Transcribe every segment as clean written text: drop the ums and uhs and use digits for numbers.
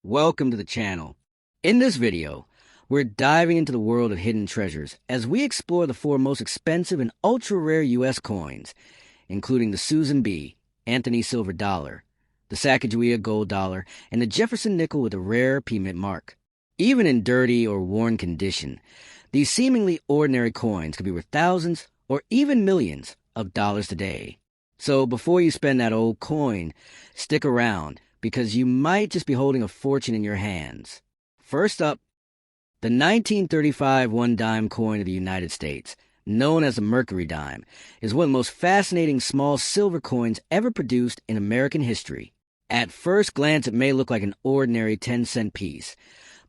Welcome to the channel. In this video, we're diving into the world of hidden treasures as we explore the four most expensive and ultra-rare U.S. coins, including the Susan B. Anthony Silver Dollar, the Sacagawea Gold Dollar, and the Jefferson Nickel with a rare P-mint mark. Even in dirty or worn condition, these seemingly ordinary coins could be worth thousands or even millions of dollars today. So before you spend that old coin, stick around, because you might just be holding a fortune in your hands. First up, the 1935 one-dime coin of the United States, known as the Mercury Dime, is one of the most fascinating small silver coins ever produced in American history. At first glance, it may look like an ordinary 10-cent piece,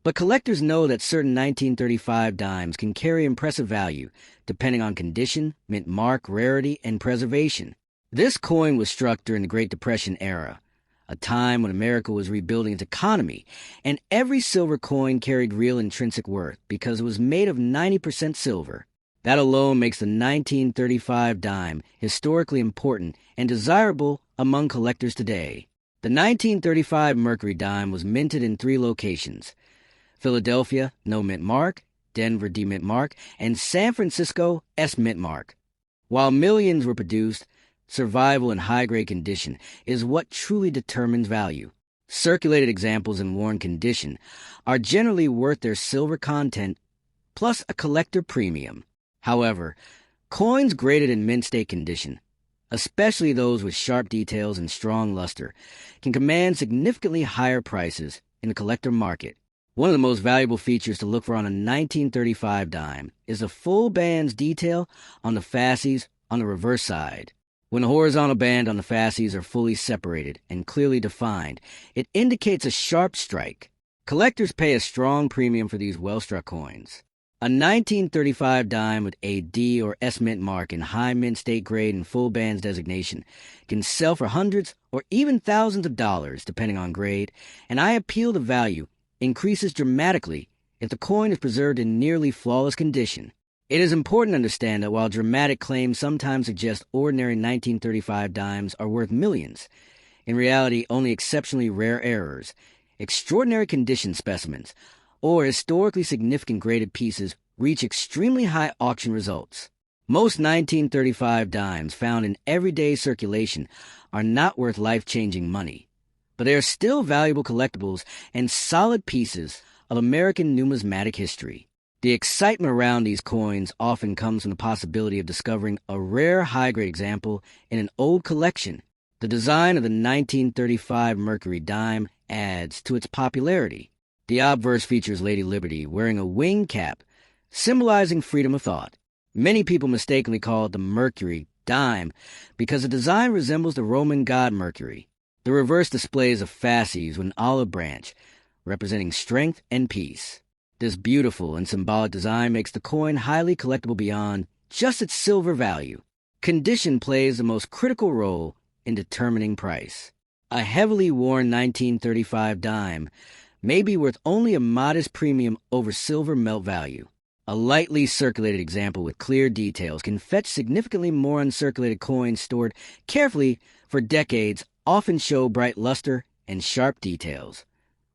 but collectors know that certain 1935 dimes can carry impressive value, depending on condition, mint mark, rarity, and preservation. This coin was struck during the Great Depression era, a time when America was rebuilding its economy, and every silver coin carried real intrinsic worth because it was made of 90% silver. That alone makes the 1935 dime historically important and desirable among collectors today. The 1935 Mercury Dime was minted in 3 locations: Philadelphia, no mint mark; Denver, D mint mark; and San Francisco, S mint mark. While millions were produced, survival in high-grade condition is what truly determines value. Circulated examples in worn condition are generally worth their silver content plus a collector premium. However, coins graded in mint state condition, especially those with sharp details and strong luster, can command significantly higher prices in the collector market. One of the most valuable features to look for on a 1935 dime is the full band's detail on the fasces on the reverse side. When the horizontal band on the fasces are fully separated and clearly defined, it indicates a sharp strike. Collectors pay a strong premium for these well-struck coins. A 1935 dime with a D or S mint mark in high mint state grade and full bands designation can sell for hundreds or even thousands of dollars depending on grade, and I appeal the value increases dramatically if the coin is preserved in nearly flawless condition. It is important to understand that while dramatic claims sometimes suggest ordinary 1935 dimes are worth millions, in reality only exceptionally rare errors, extraordinary condition specimens, or historically significant graded pieces reach extremely high auction results. Most 1935 dimes found in everyday circulation are not worth life-changing money, but they are still valuable collectibles and solid pieces of American numismatic history. The excitement around these coins often comes from the possibility of discovering a rare high-grade example in an old collection. The design of the 1935 Mercury Dime adds to its popularity. The obverse features Lady Liberty wearing a wing cap, symbolizing freedom of thought. Many people mistakenly call it the Mercury Dime because the design resembles the Roman god Mercury. The reverse displays a fasces with an olive branch, representing strength and peace. This beautiful and symbolic design makes the coin highly collectible beyond just its silver value. Condition plays the most critical role in determining price. A heavily worn 1935 dime may be worth only a modest premium over silver melt value. A lightly circulated example with clear details can fetch significantly more uncirculated coins stored carefully for decades, often show bright luster and sharp details,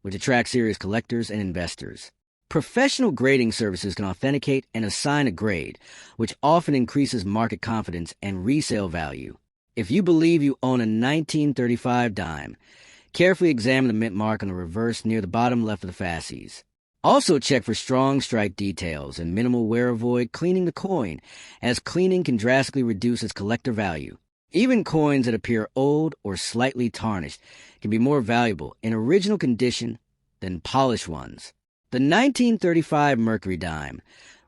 which attract serious collectors and investors. Professional grading services can authenticate and assign a grade, which often increases market confidence and resale value. If you believe you own a 1935 dime, carefully examine the mint mark on the reverse near the bottom left of the fasces. Also check for strong strike details and minimal wear. Avoid cleaning the coin, as cleaning can drastically reduce its collector value. Even coins that appear old or slightly tarnished can be more valuable in original condition than polished ones. The 1935 Mercury Dime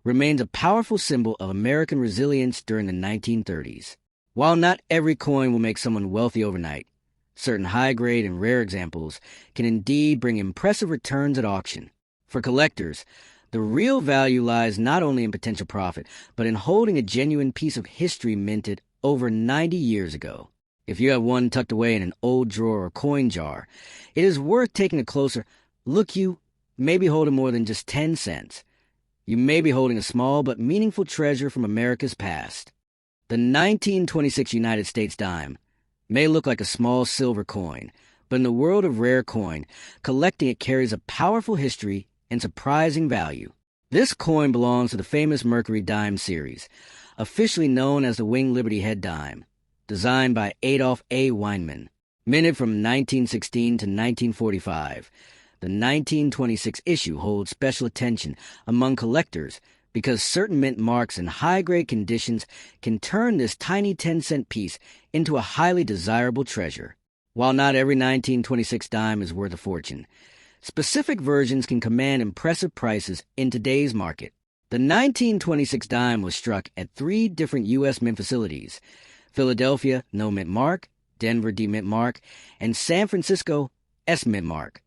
remains a powerful symbol of American resilience during the 1930s. While not every coin will make someone wealthy overnight, certain high-grade and rare examples can indeed bring impressive returns at auction. For collectors, the real value lies not only in potential profit, but in holding a genuine piece of history minted over 90 years ago. If you have one tucked away in an old drawer or coin jar, it is worth taking a closer look. You may be holding more than just 10 cents. You may be holding a small but meaningful treasure from America's past. The 1926 United States dime may look like a small silver coin, But in the world of rare coin, collecting it carries a powerful history and surprising value. This coin belongs to the famous Mercury Dime series, officially known as the Winged Liberty Head Dime, designed by Adolf A. Weinman. Minted from 1916 to 1945, the 1926 issue holds special attention among collectors because certain mint marks in high-grade conditions can turn this tiny 10-cent piece into a highly desirable treasure. While not every 1926 dime is worth a fortune, specific versions can command impressive prices in today's market. The 1926 dime was struck at 3 different U.S. mint facilities: Philadelphia, no mint mark; Denver, D mint mark; and San Francisco, S mint mark.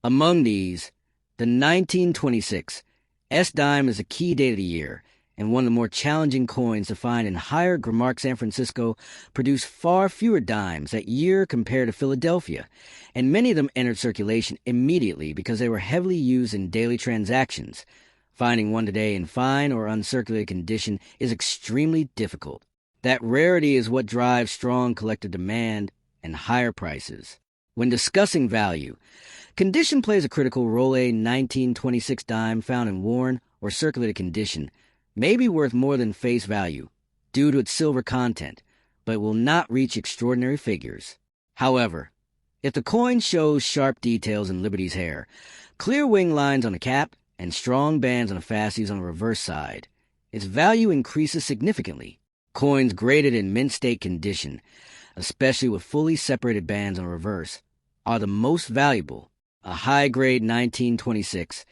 Among these, the 1926 S dime is a key date of the year, and one of the more challenging coins to find in higher Gramark San Francisco produced far fewer dimes that year compared to Philadelphia, and many of them entered circulation immediately because they were heavily used in daily transactions. Finding one today in fine or uncirculated condition is extremely difficult. That rarity is what drives strong collector demand and higher prices. When discussing value, condition plays a critical role. A 1926 dime found in worn or circulated condition may be worth more than face value due to its silver content, but it will not reach extraordinary figures. However, if the coin shows sharp details in Liberty's hair, clear wing lines on the cap, and strong bands on the fasces on the reverse side, its value increases significantly. Coins graded in mint state condition, especially with fully separated bands on the reverse, are the most valuable. A high-grade 1926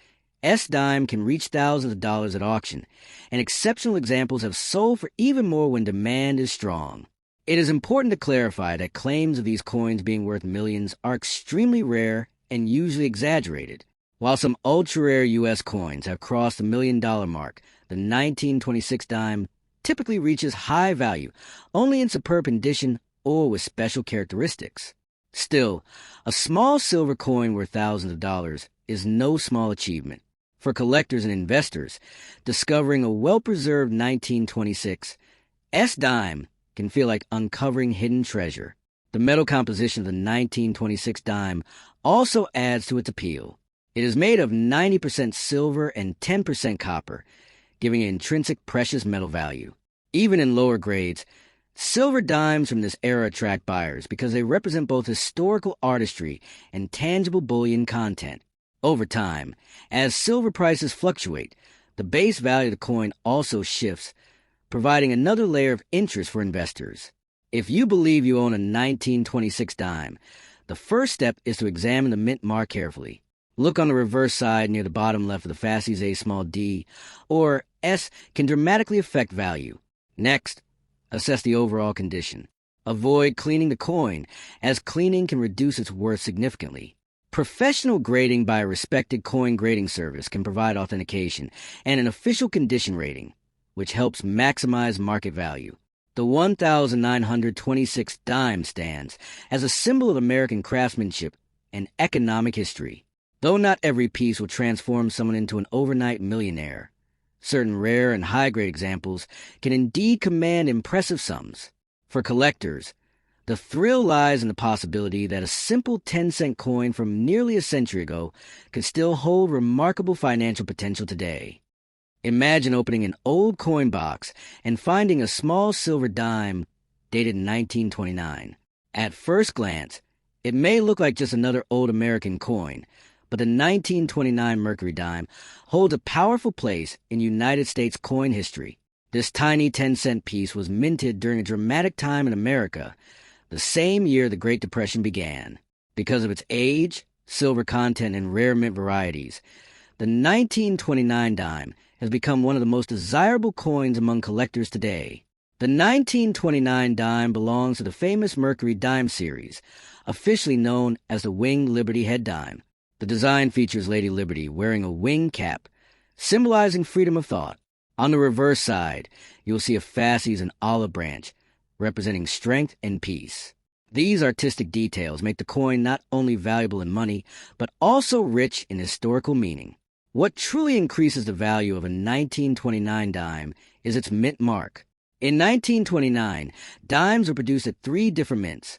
S dime can reach thousands of dollars at auction, and exceptional examples have sold for even more when demand is strong. It is important to clarify that claims of these coins being worth millions are extremely rare and usually exaggerated. While some ultra-rare U.S. coins have crossed the $1 million mark, the 1926 dime typically reaches high value only in superb condition or with special characteristics. Still, a small silver coin worth thousands of dollars is no small achievement. For collectors and investors, discovering a well-preserved 1926 S dime can feel like uncovering hidden treasure. The metal composition of the 1926 dime also adds to its appeal. It is made of 90% silver and 10% copper, giving it intrinsic precious metal value. Even in lower grades, silver dimes from this era attract buyers because they represent both historical artistry and tangible bullion content. Over time, as silver prices fluctuate, the base value of the coin also shifts, providing another layer of interest for investors. If you believe you own a 1926 dime, the first step is to examine the mint mark carefully. Look on the reverse side near the bottom left of the fasces. A small d or S can dramatically affect value. Next, assess the overall condition. Avoid cleaning the coin, as cleaning can reduce its worth significantly. Professional grading by a respected coin grading service can provide authentication and an official condition rating, which helps maximize market value. The 1926 dime stands as a symbol of American craftsmanship and economic history. Though not every piece will transform someone into an overnight millionaire, certain rare and high-grade examples can indeed command impressive sums. For collectors, the thrill lies in the possibility that a simple 10-cent coin from nearly a century ago could still hold remarkable financial potential today. Imagine opening an old coin box and finding a small silver dime dated in 1929. At first glance, it may look like just another old American coin, but the 1929 Mercury Dime holds a powerful place in United States coin history. This tiny 10-cent piece was minted during a dramatic time in America, the same year the Great Depression began. Because of its age, silver content, and rare mint varieties, the 1929 dime has become one of the most desirable coins among collectors today. The 1929 dime belongs to the famous Mercury Dime series, officially known as the Winged Liberty Head Dime. The design features Lady Liberty wearing a wing cap, symbolizing freedom of thought. On the reverse side, you'll see a fasces and olive branch, representing strength and peace. These artistic details make the coin not only valuable in money, but also rich in historical meaning. What truly increases the value of a 1929 dime is its mint mark. In 1929, dimes were produced at 3 different mints: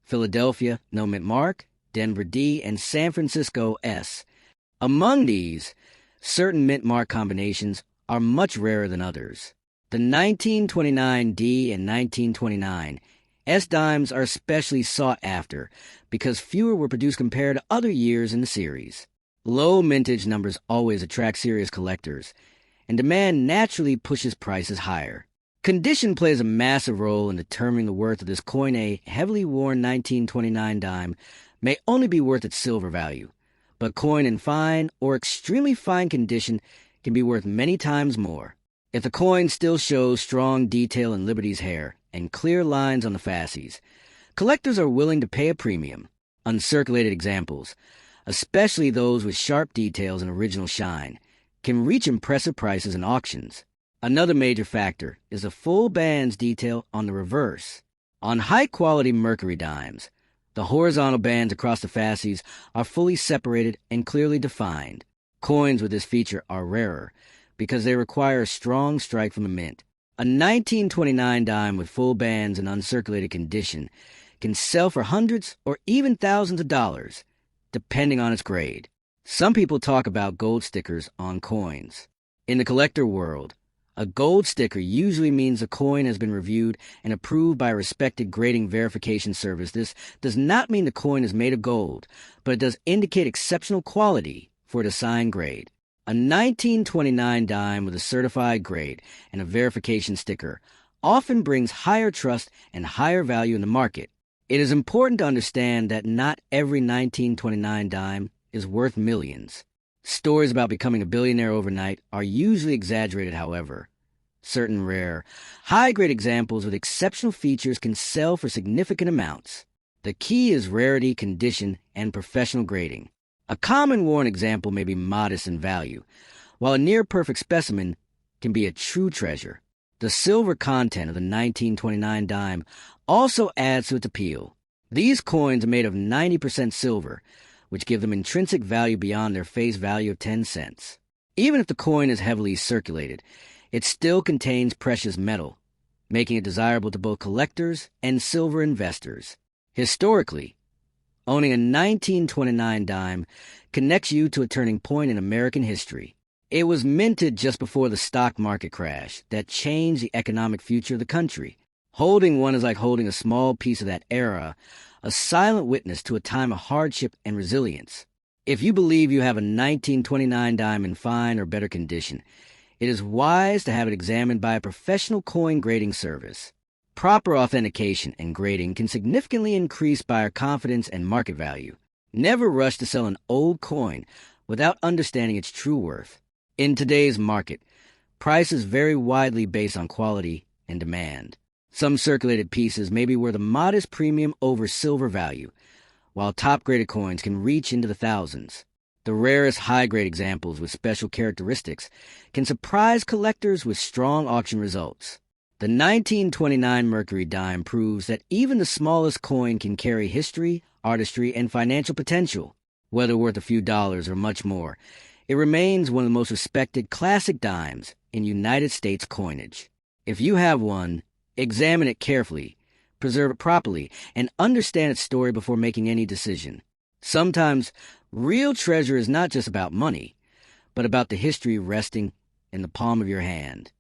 Philadelphia, no mint mark; Denver D, and San Francisco S. Among these, certain mint mark combinations are much rarer than others. The 1929 D and 1929 S dimes are especially sought after because fewer were produced compared to other years in the series. Low mintage numbers always attract serious collectors, and demand naturally pushes prices higher. Condition plays a massive role in determining the worth of this coin. A heavily worn 1929 dime may only be worth its silver value, but coin in fine or extremely fine condition can be worth many times more. If the coin still shows strong detail in Liberty's hair and clear lines on the fasces, collectors are willing to pay a premium. Uncirculated examples, especially those with sharp details and original shine, can reach impressive prices in auctions. Another major factor is the full bands detail on the reverse. On high-quality Mercury dimes, the horizontal bands across the fasces are fully separated and clearly defined. Coins with this feature are rarer because they require a strong strike from the mint. A 1929 dime with full bands and uncirculated condition can sell for hundreds or even thousands of dollars, depending on its grade. Some people talk about gold stickers on coins. In the collector world, a gold sticker usually means the coin has been reviewed and approved by a respected grading verification service. This does not mean the coin is made of gold, but it does indicate exceptional quality for its assigned grade. A 1929 dime with a certified grade and a verification sticker often brings higher trust and higher value in the market. It is important to understand that not every 1929 dime is worth millions. Stories about becoming a billionaire overnight are usually exaggerated, however. Certain rare, high-grade examples with exceptional features can sell for significant amounts. The key is rarity, condition, and professional grading. A common worn example may be modest in value, while a near-perfect specimen can be a true treasure. The silver content of the 1929 dime also adds to its appeal. These coins are made of 90% silver, which give them intrinsic value beyond their face value of 10 cents. Even if the coin is heavily circulated, it still contains precious metal, making it desirable to both collectors and silver investors. Historically, owning a 1929 dime connects you to a turning point in American history. It was minted just before the stock market crash that changed the economic future of the country. Holding one is like holding a small piece of that era, a silent witness to a time of hardship and resilience. If you believe you have a 1929 dime in fine or better condition, it is wise to have it examined by a professional coin grading service. Proper authentication and grading can significantly increase buyer confidence and market value. Never rush to sell an old coin without understanding its true worth. In today's market, prices vary widely based on quality and demand. Some circulated pieces may be worth a modest premium over silver value, while top-graded coins can reach into the thousands. The rarest high-grade examples with special characteristics can surprise collectors with strong auction results. The 1929 Mercury Dime proves that even the smallest coin can carry history, artistry, and financial potential. Whether worth a few dollars or much more, it remains one of the most respected classic dimes in United States coinage. If you have one, examine it carefully, preserve it properly, and understand its story before making any decision. Sometimes, real treasure is not just about money, but about the history resting in the palm of your hand.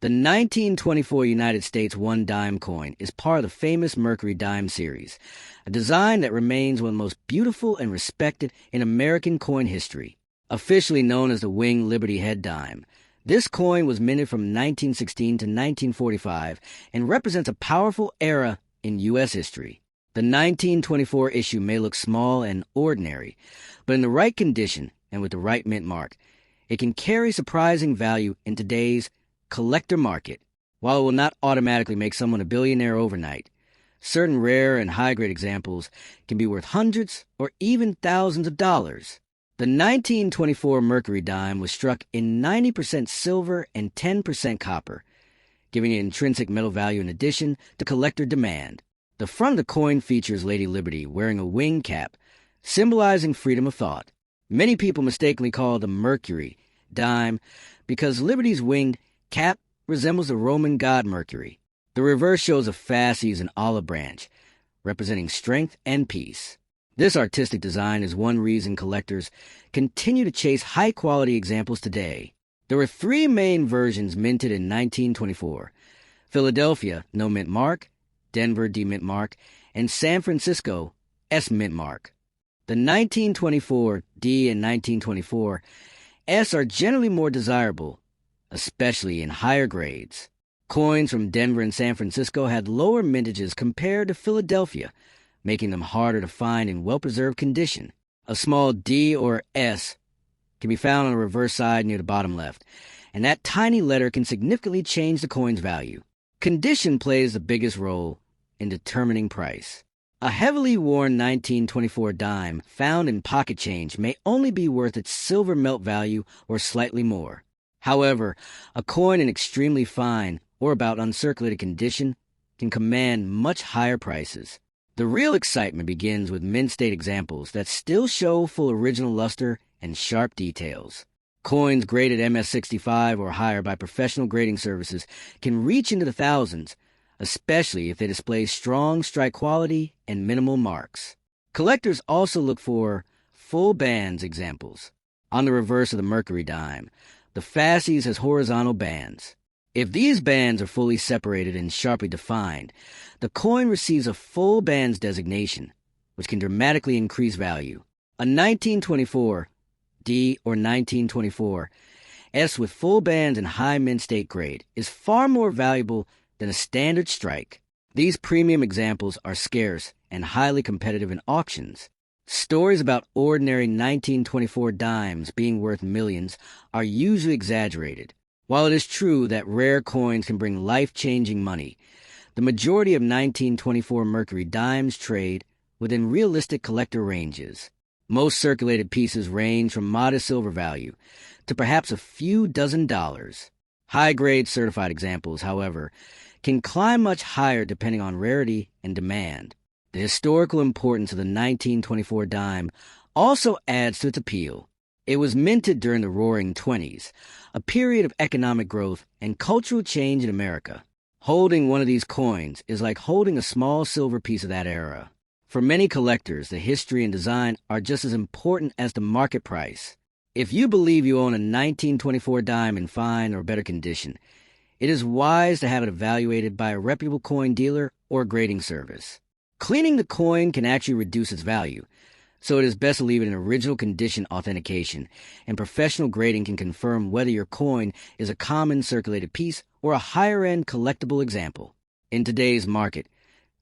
The 1924 United States one-dime coin is part of the famous Mercury Dime series, a design that remains one of the most beautiful and respected in American coin history. Officially known as the Winged Liberty Head Dime, this coin was minted from 1916 to 1945 and represents a powerful era in U.S. history. The 1924 issue may look small and ordinary, but in the right condition and with the right mint mark, it can carry surprising value in today's collector market. While it will not automatically make someone a billionaire overnight, certain rare and high-grade examples can be worth hundreds or even thousands of dollars. The 1924 Mercury Dime was struck in 90% silver and 10% copper, giving it intrinsic metal value in addition to collector demand. The front of the coin features Lady Liberty wearing a wing cap, symbolizing freedom of thought. Many people mistakenly call it the Mercury Dime because Liberty's winged cap resembles the Roman god Mercury. The reverse shows a fasces and olive branch, representing strength and peace. This artistic design is one reason collectors continue to chase high-quality examples today. There were three main versions minted in 1924: Philadelphia, no mint mark; Denver, D mint mark; and San Francisco, S mint mark. The 1924 D and 1924 S are generally more desirable, especially in higher grades. Coins from Denver and San Francisco had lower mintages compared to Philadelphia, making them harder to find in well-preserved condition. A small D or S can be found on the reverse side near the bottom left, and that tiny letter can significantly change the coin's value. Condition plays the biggest role in determining price. A heavily worn 1924 dime found in pocket change may only be worth its silver melt value or slightly more. However, a coin in extremely fine or about uncirculated condition can command much higher prices. The real excitement begins with mint state examples that still show full original luster and sharp details. Coins graded MS-65 or higher by professional grading services can reach into the thousands, especially if they display strong strike quality and minimal marks. Collectors also look for full bands examples. On the reverse of the Mercury Dime, the fasces has horizontal bands. If these bands are fully separated and sharply defined, the coin receives a full bands designation, which can dramatically increase value. A 1924 D or 1924 S with full bands and high mint state grade is far more valuable than a standard strike. These premium examples are scarce and highly competitive in auctions. Stories about ordinary 1924 dimes being worth millions are usually exaggerated. While it is true that rare coins can bring life-changing money, the majority of 1924 Mercury dimes trade within realistic collector ranges. Most circulated pieces range from modest silver value to perhaps a few dozen dollars. High-grade certified examples, however, can climb much higher depending on rarity and demand. The historical importance of the 1924 dime also adds to its appeal. It was minted during the Roaring '20s, a period of economic growth and cultural change in America. Holding one of these coins is like holding a small silver piece of that era. For many collectors, the history and design are just as important as the market price. If you believe you own a 1924 dime in fine or better condition, it is wise to have it evaluated by a reputable coin dealer or grading service. Cleaning the coin can actually reduce its value, so it is best to leave it in original condition authentication, and professional grading can confirm whether your coin is a common circulated piece or a higher-end collectible example. In today's market,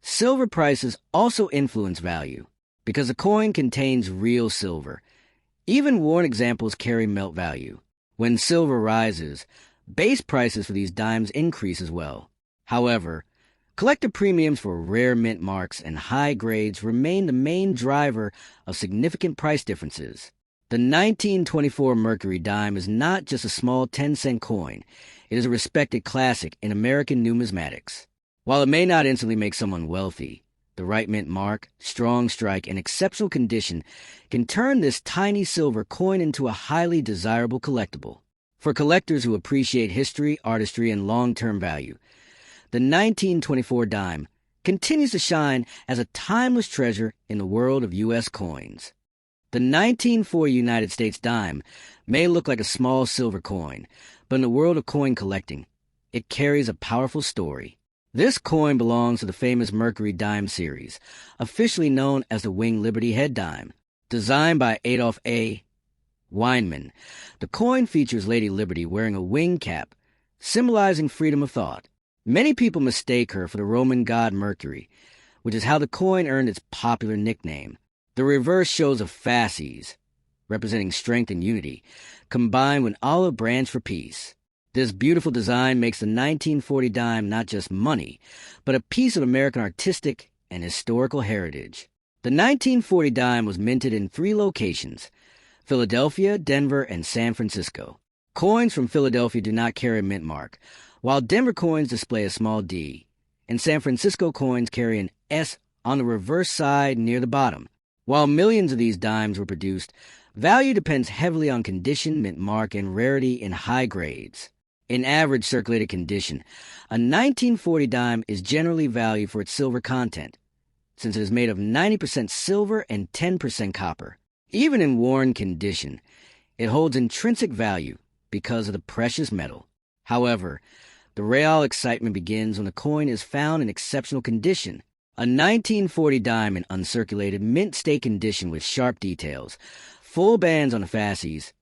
silver prices also influence value. Because the coin contains real silver, even worn examples carry melt value. When silver rises, base prices for these dimes increase as well. However, collector premiums for rare mint marks and high grades remain the main driver of significant price differences. The 1924 Mercury Dime is not just a small 10-cent coin. It is a respected classic in American numismatics. While it may not instantly make someone wealthy, the right mint mark, strong strike, and exceptional condition can turn this tiny silver coin into a highly desirable collectible. For collectors who appreciate history, artistry, and long-term value, the 1924 dime continues to shine as a timeless treasure in the world of U.S. coins. The 1940 United States dime may look like a small silver coin, but in the world of coin collecting, it carries a powerful story. This coin belongs to the famous Mercury Dime series, officially known as the Winged Liberty Head Dime. Designed by Adolph A. Weinman, the coin features Lady Liberty wearing a wing cap, symbolizing freedom of thought. Many people mistake her for the Roman god Mercury, which is how the coin earned its popular nickname. The reverse shows a fasces, representing strength and unity, combined with an olive branch for peace. This beautiful design makes the 1940 dime not just money, but a piece of American artistic and historical heritage. The 1940 dime was minted in 3 locations: Philadelphia, Denver, and San Francisco. Coins from Philadelphia do not carry a mint mark, while Denver coins display a small D, and San Francisco coins carry an S on the reverse side near the bottom. While millions of these dimes were produced, value depends heavily on condition, mint mark, and rarity in high grades. In average circulated condition, a 1940 dime is generally valued for its silver content, since it is made of 90% silver and 10% copper. Even in worn condition, it holds intrinsic value because of the precious metal. However, the real excitement begins when the coin is found in exceptional condition. A 1940 dime in uncirculated mint state condition with sharp details, full bands on the fasces,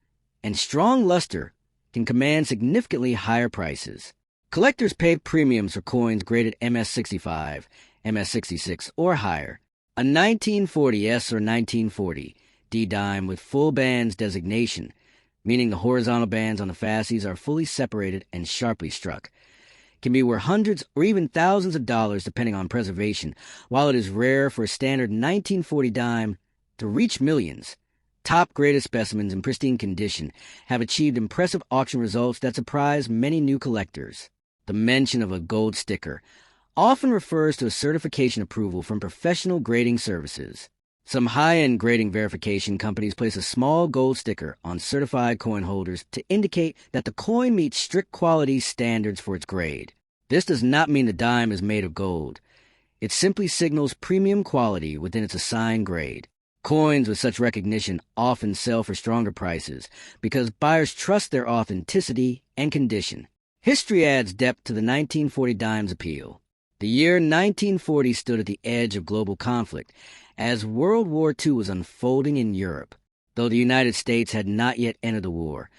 and strong luster can command significantly higher prices. Collectors pay premiums for coins graded MS65, MS66, or higher. A 1940 S or 1940 D dime with full bands designation, meaning the horizontal bands on the fasces are fully separated and sharply struck, can be worth hundreds or even thousands of dollars depending on preservation, while it is rare for a standard 1940 dime to reach millions. Top-graded specimens in pristine condition have achieved impressive auction results that surprise many new collectors. The mention of a gold sticker often refers to a certification approval from professional grading services. Some high-end grading verification companies place a small gold sticker on certified coin holders to indicate that the coin meets strict quality standards for its grade. This does not mean the dime is made of gold. It simply signals premium quality within its assigned grade. Coins with such recognition often sell for stronger prices because buyers trust their authenticity and condition. History adds depth to the 1940 dime's appeal. The year 1940 stood at the edge of global conflict as World War II was unfolding in Europe. Though the United States had not yet entered the war,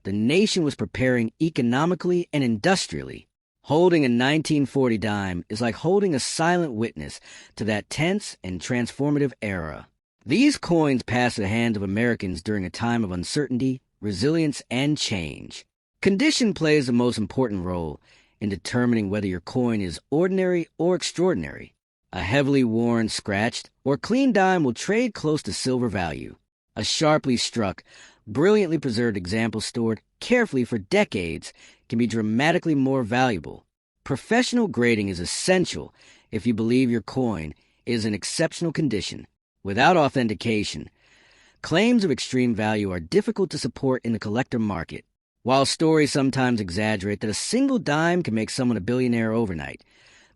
the nation was preparing economically and industrially. Holding a 1940 dime is like holding a silent witness to that tense and transformative era. These coins passed the hands of Americans during a time of uncertainty, resilience, and change. Condition plays the most important role in determining whether your coin is ordinary or extraordinary. A heavily worn, scratched, or clean dime will trade close to silver value. A sharply struck, brilliantly preserved example stored carefully for decades can be dramatically more valuable. Professional grading is essential if you believe your coin is in exceptional condition. Without authentication, claims of extreme value are difficult to support in the collector market. While stories sometimes exaggerate that a single dime can make someone a billionaire overnight,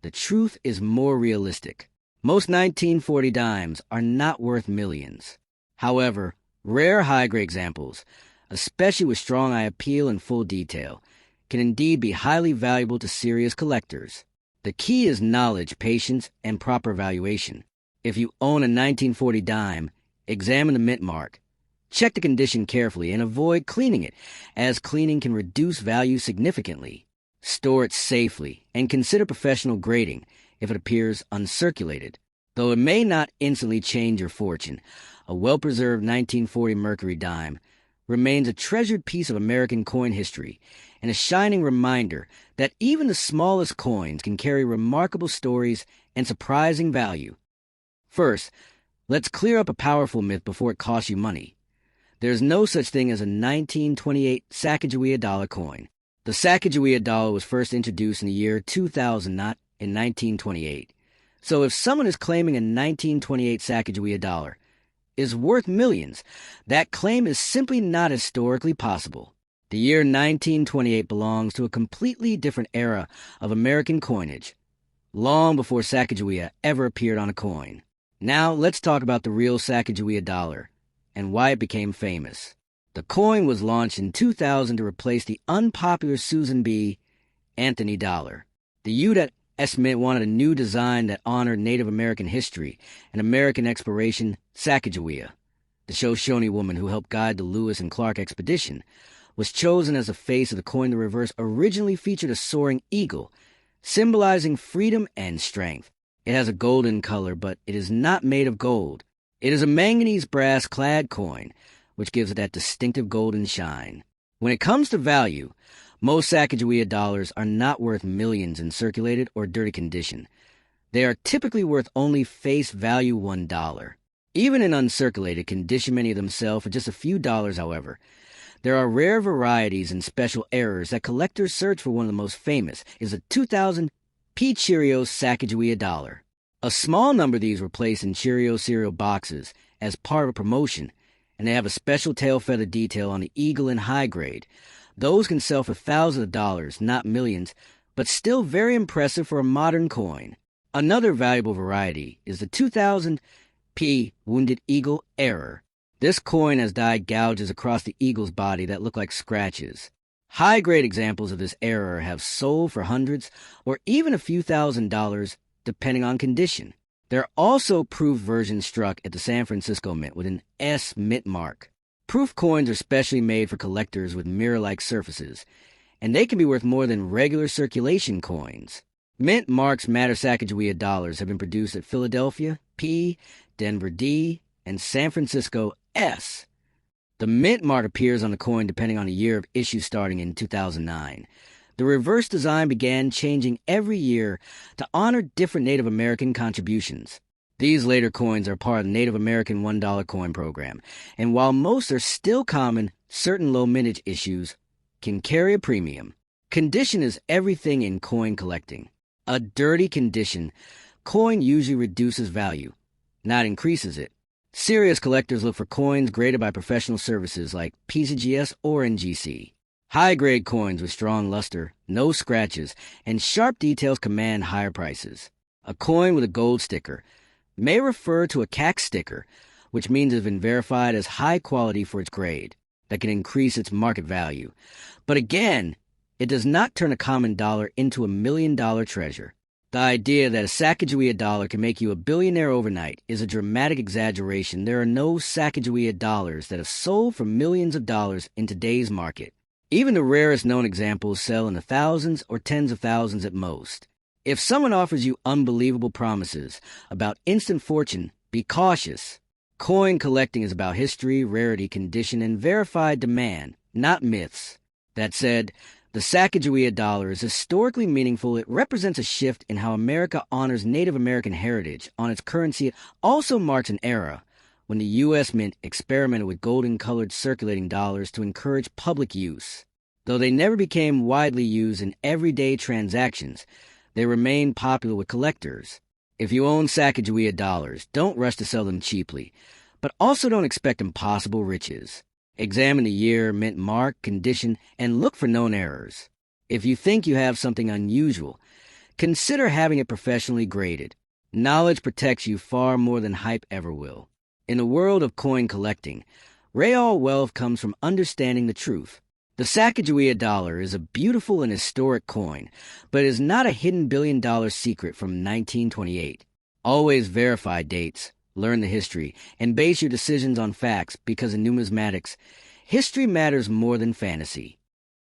the truth is more realistic. Most 1940 dimes are not worth millions. However, rare high-grade examples, especially with strong eye appeal and full detail, can indeed be highly valuable to serious collectors. The key is knowledge, patience, and proper valuation. If you own a 1940 dime, examine the mint mark. Check the condition carefully and avoid cleaning it, as cleaning can reduce value significantly. Store it safely and consider professional grading if it appears uncirculated. Though it may not instantly change your fortune, a well-preserved 1940 Mercury Dime remains a treasured piece of American coin history and a shining reminder that even the smallest coins can carry remarkable stories and surprising value. First, let's clear up a powerful myth before it costs you money. There is no such thing as a 1928 Sacagawea dollar coin. The Sacagawea dollar was first introduced in the year 2000, not in 1928. So if someone is claiming a 1928 Sacagawea dollar is worth millions, that claim is simply not historically possible. The year 1928 belongs to a completely different era of American coinage, long before Sacagawea ever appeared on a coin. Now let's talk about the real Sacagawea dollar and why it became famous. The coin was launched in 2000 to replace the unpopular Susan B. Anthony dollar. The U.S. Mint wanted a new design that honored Native American history and American exploration. Sacagawea, the Shoshone woman who helped guide the Lewis and Clark expedition, was chosen as the face of the coin. The reverse originally featured a soaring eagle, symbolizing freedom and strength. It has a golden color, but it is not made of gold. It is a manganese brass-clad coin, which gives it that distinctive golden shine. When it comes to value, most Sacagawea dollars are not worth millions in circulated or dirty condition. They are typically worth only face value $1. Even in uncirculated condition, many of them sell for just a few dollars, however. There are rare varieties and special errors that collectors search for. One of the most famous is the 2000 P. Cheerios Sacagawea dollar. A small number of these were placed in Cheerio cereal boxes as part of a promotion, and they have a special tail feather detail on the eagle in high grade. Those can sell for thousands of dollars, not millions, but still very impressive for a modern coin. Another valuable variety is the 2000 P Wounded Eagle Error. This coin has dyed gouges across the eagle's body that look like scratches. High-grade examples of this error have sold for hundreds or even a few $1,000s, depending on condition. There are also proof versions struck at the San Francisco Mint with an S mint mark. Proof coins are specially made for collectors with mirror-like surfaces, and they can be worth more than regular circulation coins. Mint marks Matter Sacagawea dollars have been produced at Philadelphia, P, Denver, D, and San Francisco, S. The mint mark appears on the coin depending on the year of issue starting in 2009. The reverse design began changing every year to honor different Native American contributions. These later coins are part of the Native American $1 coin program, and while most are still common, certain low mintage issues can carry a premium. Condition is everything in coin collecting. A dirty condition coin usually reduces value, not increases it. Serious collectors look for coins graded by professional services like PCGS or NGC. High-grade coins with strong luster, no scratches, and sharp details command higher prices. A coin with a gold sticker may refer to a CAC sticker, which means it has been verified as high quality for its grade, that can increase its market value. But again, it does not turn a common dollar into a $1,000,000 treasure. The idea that a Sacagawea dollar can make you a billionaire overnight is a dramatic exaggeration. There are no Sacagawea dollars that have sold for millions of dollars in today's market. Even the rarest known examples sell in the thousands or tens of thousands at most. If someone offers you unbelievable promises about instant fortune, be cautious. Coin collecting is about history, rarity, condition, and verified demand, not myths. That said, the Sacagawea dollar is historically meaningful. It represents a shift in how America honors Native American heritage on its currency. It also marks an era when the U.S. Mint experimented with golden-colored circulating dollars to encourage public use. Though they never became widely used in everyday transactions, they remain popular with collectors. If you own Sacagawea dollars, don't rush to sell them cheaply, but also don't expect impossible riches. Examine the year, mint mark, condition, and look for known errors. If you think you have something unusual, consider having it professionally graded. Knowledge protects you far more than hype ever will. In the world of coin collecting, real wealth comes from understanding the truth. The Sacagawea dollar is a beautiful and historic coin, but it is not a hidden billion-dollar secret from 1928. Always verify dates, learn the history, and base your decisions on facts because in numismatics, history matters more than fantasy.